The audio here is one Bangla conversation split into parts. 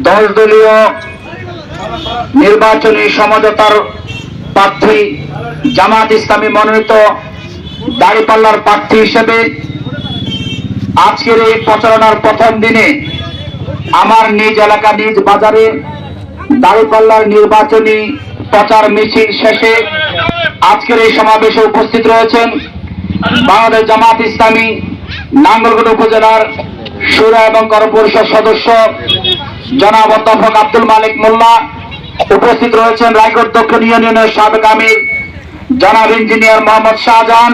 10 দলীয় নির্বাচনী সমঝোতার প্রার্থী জামাত ইসলামী মনোনীত দাঁড়িপাল্লার প্রার্থী হিসেবে আজকের এই প্রচারণার প্রথম দিনে আমার নিজ এলাকা নিজ বাজারে দাঁড়িপাল্লার নির্বাচনী প্রচার মিছিল শেষে আজকের এই সমাবেশে উপস্থিত রয়েছেন বাংলাদেশ জামাত ইসলামী নাঙ্গলকোট উপজেলার শুরা এবং কর্পোরেশন সদস্য জনাব অধ্যাপক আব্দুল মালিক মোল্লা, উপস্থিত রয়েছেন রায়গঞ্জ দক্ষিণ ইউনিয়নের সাবেক আমির জনাব ইঞ্জিনিয়ার মোহাম্মদ শাহজাহান,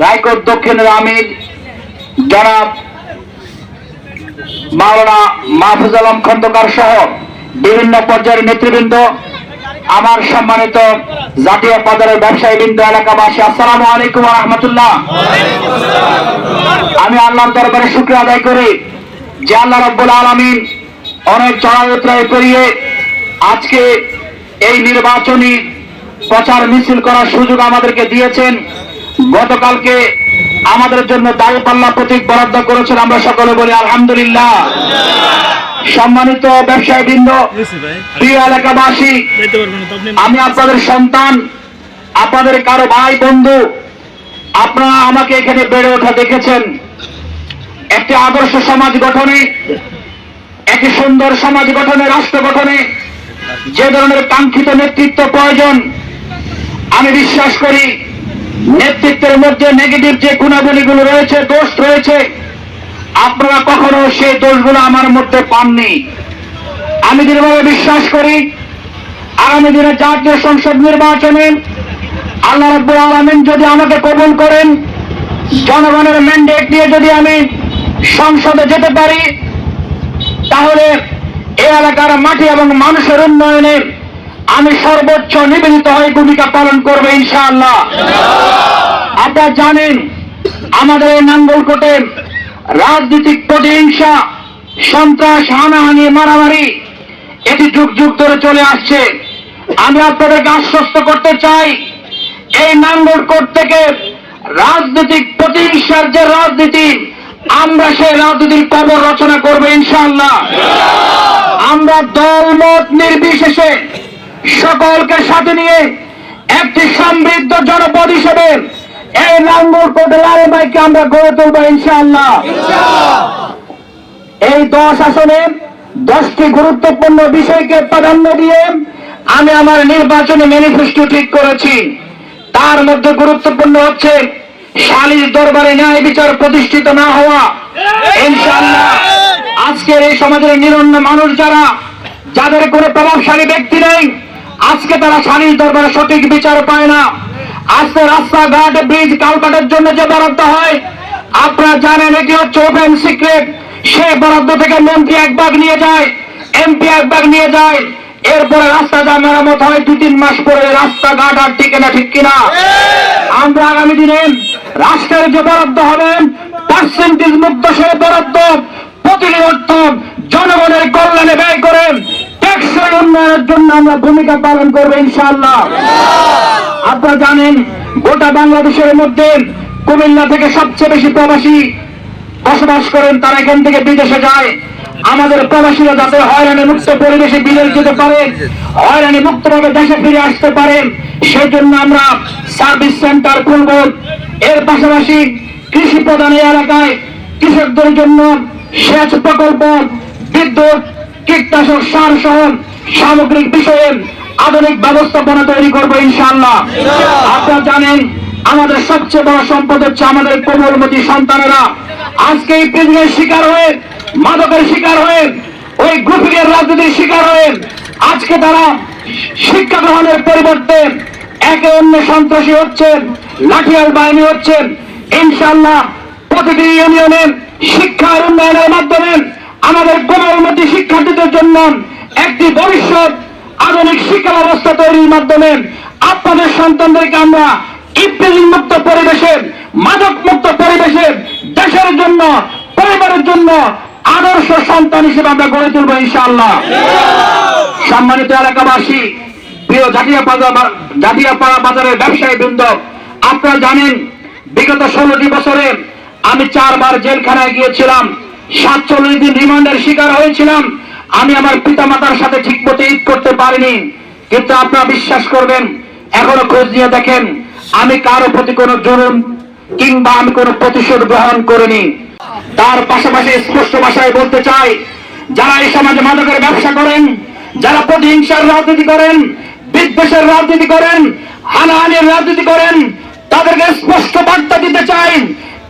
রায়গঞ্জ দক্ষিণের আমির জনাব মাওলানা মাহফুজ আলম খন্দকার সহ বিভিন্ন পর্যায়ের নেতৃবৃন্দ, আমার সম্মানিত জাতীয় বাজারের ব্যবসায়ী বৃন্দ, এলাকাবাসী, আসসালামু আলাইকুম ওয়া রাহমাতুল্লাহ। আমি আল্লাহর দরবারে শুকরিয়া আদায় করি যে আল্লাহ রাব্বুল আলামিন অনেক চড়াই উতরাই পেরিয়ে আজকে এই নির্বাচনী প্রচার মিছিল করার সুযোগ আমাদেরকে দিয়েছেন। গতকালকে আমাদের জন্য দাঁড়িপাল্লা প্রতীক বরাদ্দ করেছেন, আমরা সকলে বলি আলহামদুলিল্লাহ। সম্মানিত ব্যবসায়ী বৃন্দ, প্রিয় এলাকাবাসী, আমি আপনাদের সন্তান, আপনাদের কারো ভাই বন্ধু। আপনারা আমাকে এখানে বেড়ে ওঠা দেখেছেন। একটি আদর্শ সমাজ গঠনে, একটি সুন্দর সমাজ গঠনে, রাষ্ট্র গঠনে যে ধরনের কাঙ্ক্ষিত নেতৃত্ব প্রয়োজন, আমি বিশ্বাস করি নেতৃত্বের মধ্যে নেগেটিভ যে গুণাবলীগুলো রয়েছে, দোষ রয়েছে, আপনারা কখনো সেই দোষগুলো আমার মধ্যে পাননি। আমি দৃঢ়ভাবে বিশ্বাস করি আগামী দিনে জাতীয় সংসদ নির্বাচনে আল্লাহ রাব্বুল আলামিন যদি আমাকে কবুল করেন, জনগণের ম্যান্ডেট নিয়ে যদি আমি সংসদে যেতে পারি, তাহলে এই এলাকার মাটি এবং মানুষের উন্নয়নে আমি সর্বোচ্চ নিবেদিত হয়ে ভূমিকা পালন করবো ইনশাআল্লাহ। আপনারা জানেন আমাদের এই নাঙ্গলকোটে রাজনৈতিক প্রতিহিংসা, সন্ত্রাস, হানাহানি, মারামারি এটি যুগ যুগ ধরে চলে আসছে। আমি আপনাদেরকে আশ্বস্ত করতে চাই, এই নাঙ্গলকোট থেকে রাজনৈতিক প্রতিহিংসার যে রাজনীতি, আমরা সেই রাজনীতির কবর রচনা করবো ইনশাআল্লাহ। আমরা দলমত নির্বিশেষে সকলকে সাথে নিয়ে একটি সমৃদ্ধ জনপদ হিসেবে এই নাঙ্গলকোট লালমাইকে আমরা গড়ে তুলবো ইনশাআল্লাহ। এই 10 আসনে 10টি গুরুত্বপূর্ণ বিষয়কে প্রাধান্য দিয়ে আমি আমার নির্বাচনী ম্যানিফেস্টো ঠিক করেছি। তার মধ্যে গুরুত্বপূর্ণ হচ্ছে সালিস দরবারে ন্যায় বিচার প্রতিষ্ঠিত না হওয়া। ইনশাআল্লাহ আজকের এই সমাজের নিরন্ন মানুষ যারা, যাদের কোনো প্রভাবশালী ব্যক্তি নেই, আজকে তারা সালিস দরবারে সঠিক বিচার পায় না। আজকে রাস্তাঘাট, ব্রিজ, কালভার্টের জন্য যে বরাদ্দ হয়, আপনারা জানেন এটি হচ্ছে ওপেন সিক্রেট। সেই বরাদ্দ থেকে মন্ত্রী 1 ভাগ নিয়ে যায়, এমপি 1 ভাগ নিয়ে যায়, এরপরে রাস্তা যা মেরামত হয় 2-3 মাস পরে রাস্তাঘাট আর টিকে না, ঠিক কিনা? আমরা আগামী দিনে রাষ্ট্রের যে বরাদ্দ হবে পার্সেন্টেজ মুক্ত সেই বরাদ্দ প্রতিটি অর্থ জনগণের কল্যাণে ব্যয় করে টেকসই উন্নয়নের জন্য আমরা ভূমিকা পালন করবো ইনশাআল্লাহ। আপনারা জানেন গোটা বাংলাদেশের মধ্যে কুমিল্লা থেকে সবচেয়ে বেশি প্রবাসী বসবাস করেন, তারা এখান থেকে বিদেশে যায়। আমাদের প্রবাসীরা যাতে হয়রানি মুক্ত পরিবেশে বিদেশ যেতে পারে, হয়রানি মুক্তভাবে দেশে ফিরে আসতে পারে, সেজন্য আমরা সার্ভিস সেন্টার খুলব। এর পাশাপাশি কৃষি প্রধান এলাকায় কৃষকদের জন্য সেচ প্রকল্প, বিদ্যুৎ, কীটনাশক, সার সহ সামগ্রিক বিষয়ে আধুনিক ব্যবস্থাপনা তৈরি করবো ইনশাআল্লাহ। আপনারা জানেন আমাদের সবচেয়ে বড় সম্পদ হচ্ছে আমাদের কোমলমতি সন্তানেরা। আজকে এই প্রেজেন্টের শিকার হয়ে, মাদকের শিকার হয়ে, ওই গ্রুপিংয়ের রাজনীতির শিকার হয়ে আজকে তারা শিক্ষা গ্রহণের পরিবর্তে একে অন্য সন্ত্রাসী হচ্ছেন, লাঠিয়াল বাহিনী হচ্ছেন। ইনশাআল্লাহ প্রতিটি ইউনিয়নে শিক্ষার উন্নয়নের মাধ্যমে আমাদের কোমলমতি শিক্ষার্থীদের জন্য একটি ভবিষ্যৎ আধুনিক শিক্ষা ব্যবস্থা তৈরির মাধ্যমে আপনাদের সন্তানদেরকে আমরা ইফতিজিং মুক্ত পরিবেশে, মাদক মুক্ত পরিবেশে দেশের জন্য, পরিবারের জন্য আদর্শ সন্তান হিসেবে আমরা গড়ে তুলবো ইনশাআল্লাহ। সম্মানিত এলাকাবাসী, প্রিয় জাতীয়পাড়া বাজারের ব্যবসায়ী বৃন্দ, আপনারা জানেন বিগত 16টি বছরে আমি 4 বার জেলখানায় গিয়েছিলাম, 47 দিন রিমান্ডের শিকার হয়েছিলাম। আমি আমার পিতামাতার সাথে ঠিকমতো ঈদ করতে পারিনি, কিন্তু আপনারা বিশ্বাস করবেন, এখনো খোঁজ নিয়ে দেখেন আমি কারো প্রতি কোনো জুলুম কিংবা আমি কোনো প্রতিশোধ গ্রহণ করিনি। তার পাশাপাশি স্পষ্ট ভাষায় বলতে চাই, যারা এই সমাজে মাদকের ব্যবসা করেন, যারা প্রতিহিংসার রাজনীতি করেন, বিদ্বেষের রাজনীতি করেন, হানাহানির রাজনীতি করেন, তাদেরকে স্পষ্ট বার্তা দিতে চাই,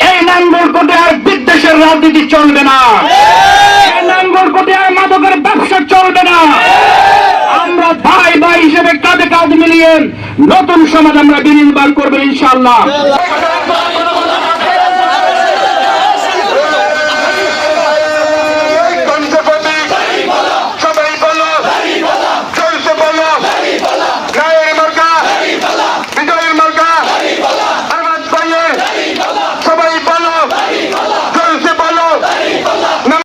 এই নাঙ্গলকোটে আর বিদ্বেষের রাজনীতি চলবে না, এই নাঙ্গলকোটে আর মাদকের ব্যবসা চলবে না। আমরা ভাই ভাই হিসেবে কাঁধে কাঁধ মিলিয়ে নতুন সমাজ আমরা বিনির্মাণ করবো ইনশাআল্লাহ।